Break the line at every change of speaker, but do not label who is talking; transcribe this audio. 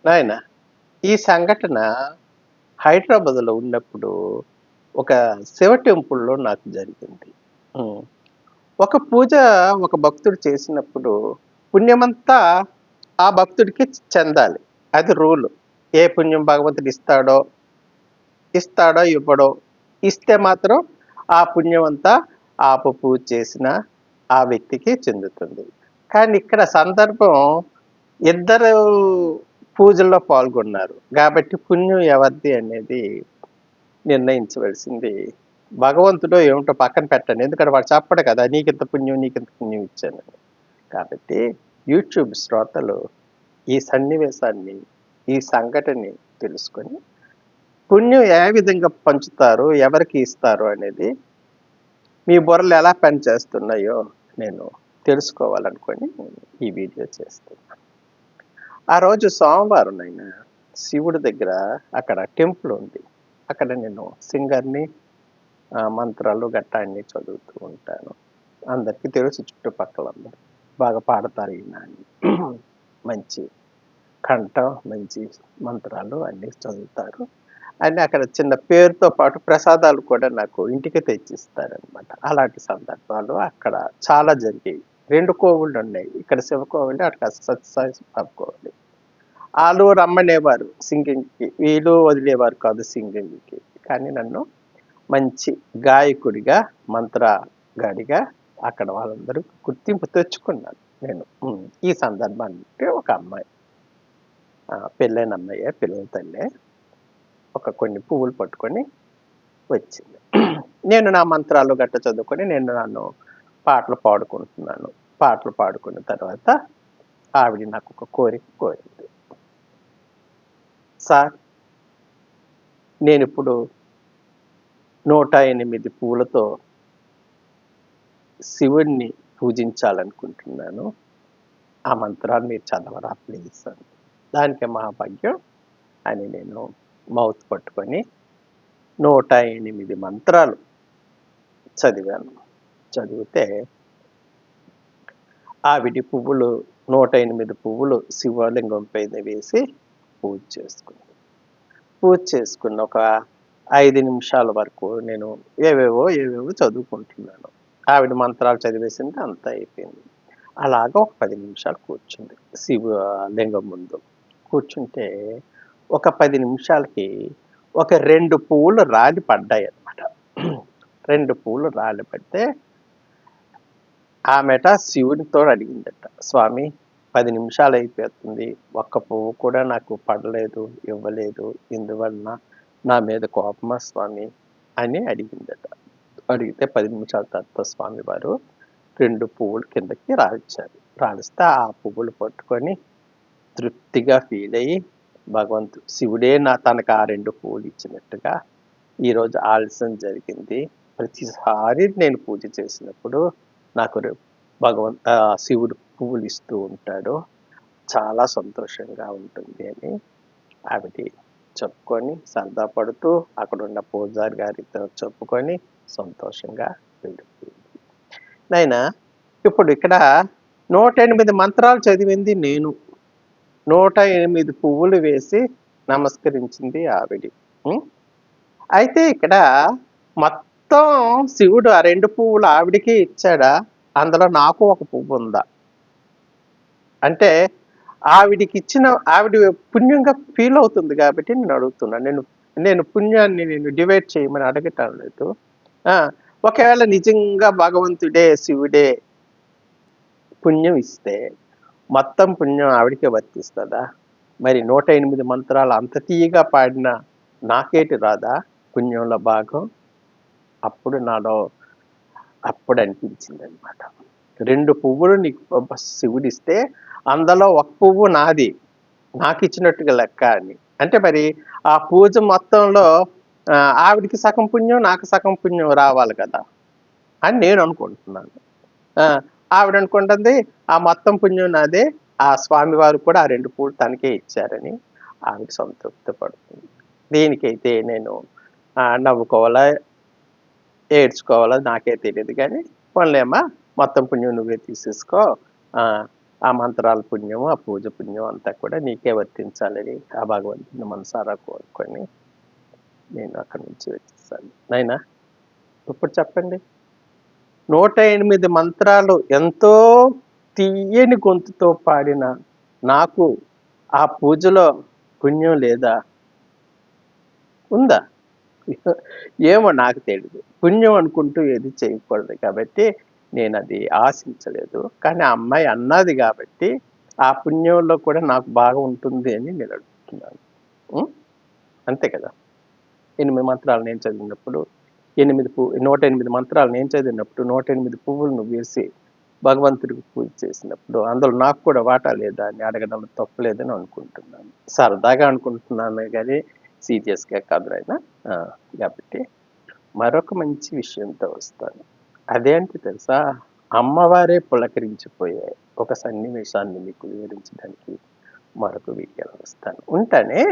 నాయన ఈ సంఘటన హైదరాబాద్లో ఉన్నప్పుడు ఒక శివ టెంపుల్లో నాకు జరిగింది. ఉమ్. ఒక పూజ ఒక భక్తుడు చేసినప్పుడు పుణ్యమంతా ఆ భక్తుడికి చెందాలి. అది రూలు. ఏ పుణ్యం భగవంతుడు ఇస్తాడో ఇవ్వడో, ఇస్తే మాత్రం ఆ పుణ్యం అంతా పూజ చేసిన ఆ వ్యక్తికి చెందుతుంది. కానీ ఇక్కడ సందర్భం ఇద్దరు పూజల్లో పాల్గొన్నారు కాబట్టి పుణ్యం ఎవరిది అనేది నిర్ణయించవలసింది భగవంతుడో ఏమిటో పక్కన పెట్టండి. ఎందుకంటే వాడు చెప్పడు కదా, నీకింత పుణ్యం ఇచ్చాను. కాబట్టి యూట్యూబ్ శ్రోతలు ఈ సన్నివేశాన్ని, ఈ సంఘటనని తెలుసుకొని పుణ్యం ఏ విధంగా పంచుతారు, ఎవరికి ఇస్తారు అనేది మీ బుర్రలు ఎలా పనిచేస్తున్నాయో నేను తెలుసుకోవాలనుకొని ఈ వీడియో చేస్తున్నాను. ఆ రోజు సోమవారం అయినా శివుడి దగ్గర అక్కడ టెంపుల్ ఉంది. అక్కడ నేను సింగర్ని, మంత్రాలు గట్టా అన్ని చదువుతూ ఉంటాను. అందరికీ తెలుసు, చుట్టుపక్కల అందరూ బాగా పాడతారు ఈయన అని. మంచి కంఠం, మంచి మంత్రాలు అన్నీ చదువుతారు. అని అక్కడ చిన్న పేరుతో పాటు ప్రసాదాలు కూడా నాకు ఇంటికి తెచ్చిస్తారనమాట. అలాంటి సందర్భాలు అక్కడ చాలా జరిగాయి. 2 కోవుళ్ళు ఉన్నాయి. ఇక్కడ శివ కోవిలి, అక్కడ సత్యసాయి బాబా కోవిలి. వాళ్ళు రమ్మనేవారు సింగింగ్కి, వీళ్ళు వదిలేవారు కాదు సింగింగ్కి. కానీ నన్ను మంచి గాయకుడిగా, మంత్రగాడిగా అక్కడ వాళ్ళందరూ గుర్తింపు తెచ్చుకున్నాను నేను. ఈ సందర్భానికి ఒక అమ్మాయి, పెళ్ళైన అమ్మాయే, పిల్లల తల్లే, ఒక కొన్ని పువ్వులు పట్టుకొని వచ్చింది. నేను నా మంత్రాలు గట్ట చదువుకొని నన్ను పాటలు పాడుకుంటున్నాను. పాటలు పాడుకున్న తర్వాత ఆవిడ నాకు ఒక కోరిక కోరింది. సార్, నేను ఇప్పుడు 108 పూలతో శివుడిని పూజించాలనుకుంటున్నాను. ఆ మంత్రాన్ని మీరు చదవరా ప్లీజ్ అని. దానికి మహాభాగ్యం అని నేను మౌత్ పట్టుకొని 108 మంత్రాలు చదివాను. చదివితే ఆవిడి పువ్వులు 108 పువ్వులు శివలింగం పైన వేసి పూజ చేసుకున్న ఒక 5 నిమిషాల వరకు నేను ఏవేవో చదువుకుంటున్నాను. ఆవిడ మంత్రాలు చదివేసింది, అంతా అయిపోయింది. అలాగా ఒక 10 నిమిషాలు కూర్చుంది శివలింగం ముందు. కూర్చుంటే ఒక 10 నిమిషాలకి ఒక 2 పువ్వులు రాలి పడ్డాయి అన్నమాట. 2 పువ్వులు రాలి పడితే ఆమెట శివునితో అడిగిందట, స్వామి 10 నిమిషాలు అయిపోతుంది, ఒక్క పువ్వు కూడా నాకు పడలేదు, ఇవ్వలేదు, ఇందువలన నా మీద కోపమా స్వామి అని అడిగిందట. అడిగితే 10 నిమిషాల తర్వాత స్వామి వారు 2 పువ్వులు కిందకి రాల్చారు. రాలిస్తే ఆ పువ్వులు పట్టుకొని తృప్తిగా ఫీల్ అయ్యి శివుడే తనకు ఆ 2 పువ్వులు ఇచ్చినట్టుగా ఈరోజు ఆలస్యం జరిగింది. ప్రతిసారి నేను పూజ చేసినప్పుడు నాకు శివుడు పువ్వులు ఇస్తూ ఉంటాడు, చాలా సంతోషంగా ఉంటుంది అని ఆవిడ చెప్పుకొని సరదా పడుతూ అక్కడ ఉన్న పూజారి గారితో చెప్పుకొని సంతోషంగా వెళ్ళిపోయింది. నాయనా, ఇప్పుడు ఇక్కడ 108 మంత్రాలు చదివింది నేను, 108 పువ్వులు వేసి నమస్కరించింది ఆవిడ. అయితే ఇక్కడ మొత్తం శివుడు ఆ 2 పువ్వులు ఆవిడికి ఇచ్చాడా, అందులో నాకు ఒక పువ్వు ఉందా అంటే ఆవిడికి ఇచ్చిన ఆవిడ పుణ్యంగా ఫీల్ అవుతుంది కాబట్టి నేను అడుగుతున్నా. నేను పుణ్యాన్ని నేను డివైడ్ చేయమని అడగటం లేదు. ఒకవేళ నిజంగా భగవంతుడే శివుడే పుణ్యం ఇస్తే మొత్తం పుణ్యం ఆవిడికే వర్తిస్తుందా? మరి 108 మంత్రాలు అంత తీయగా పాడిన నాకేటి రాదా పుణ్యంలో భాగం? అప్పుడు అనిపించింది అనమాట, 2 పువ్వులు నీకు శివుడిస్తే అందులో ఒక పువ్వు నాది, నాకు ఇచ్చినట్టుగా లెక్క అని. అంటే మరి ఆ పూజ మొత్తంలో ఆవిడికి సగం పుణ్యం, నాకు సగం పుణ్యం రావాలి కదా అని నేను అనుకుంటున్నాను. ఆవిడ అనుకుంటుంది ఆ మొత్తం పుణ్యం నాదే, ఆ స్వామివారు కూడా ఆ 2 పూలు తనకే ఇచ్చారని ఆవిడ సంతృప్తి పడుతుంది. దీనికైతే నేను నవ్వుకోవాలా, ఏడ్చుకోవాలో నాకే తెలియదు. కానీ పోన్లేమ్మా, మొత్తం పుణ్యం నువ్వే తీసేసుకో, ఆ మంత్రాల పుణ్యం, ఆ పూజ పుణ్యం అంతా కూడా నీకే వర్తించాలని ఆ భగవంతుని మనసారా కోరుకొని నేను అక్కడి నుంచి వచ్చేసాను. నాయనా ఇప్పుడు చెప్పండి. 108 మంత్రాలు ఎంతో తీయని గొంతుతో పాడిన నాకు ఆ పూజలో పుణ్యం లేదా? ఉందా? ఏమో నాకు తెలీదు. పుణ్యం అనుకుంటూ ఏది చేయకూడదు కాబట్టి నేనది ఆశించలేదు. కానీ ఆ అమ్మాయి అన్నది గాబట్టి, ఆ పుణ్యంలో కూడా నాకు భాగం ఉంటుంది అని నేను అడుగుతున్నాను. హ్మ్. అంతే కదా! 8 మంత్రాలు నేను చదివినప్పుడు 108 మంత్రాలు నేను చదివినప్పుడు 108 పువ్వులు నువ్వేసి భగవంతుడికి పూజ చేసినప్పుడు అందులో నాకు కూడా వాటా లేదా అని అడగడంలో తప్పులేదని అనుకుంటున్నాను. సరదాగా అనుకుంటున్నానే గానీ సీరియస్‌గా కాదు నాయనా. ఆ! కాబట్టి మరొక మంచి విషయంతో వస్తాను. అదేంటి తెలుసా? అమ్మవారే పులకరించిపోయే ఒక సన్నివేశాన్ని మీకు వివరించడానికి మరొక వీడియోలో వస్తాను. ఉంటానే.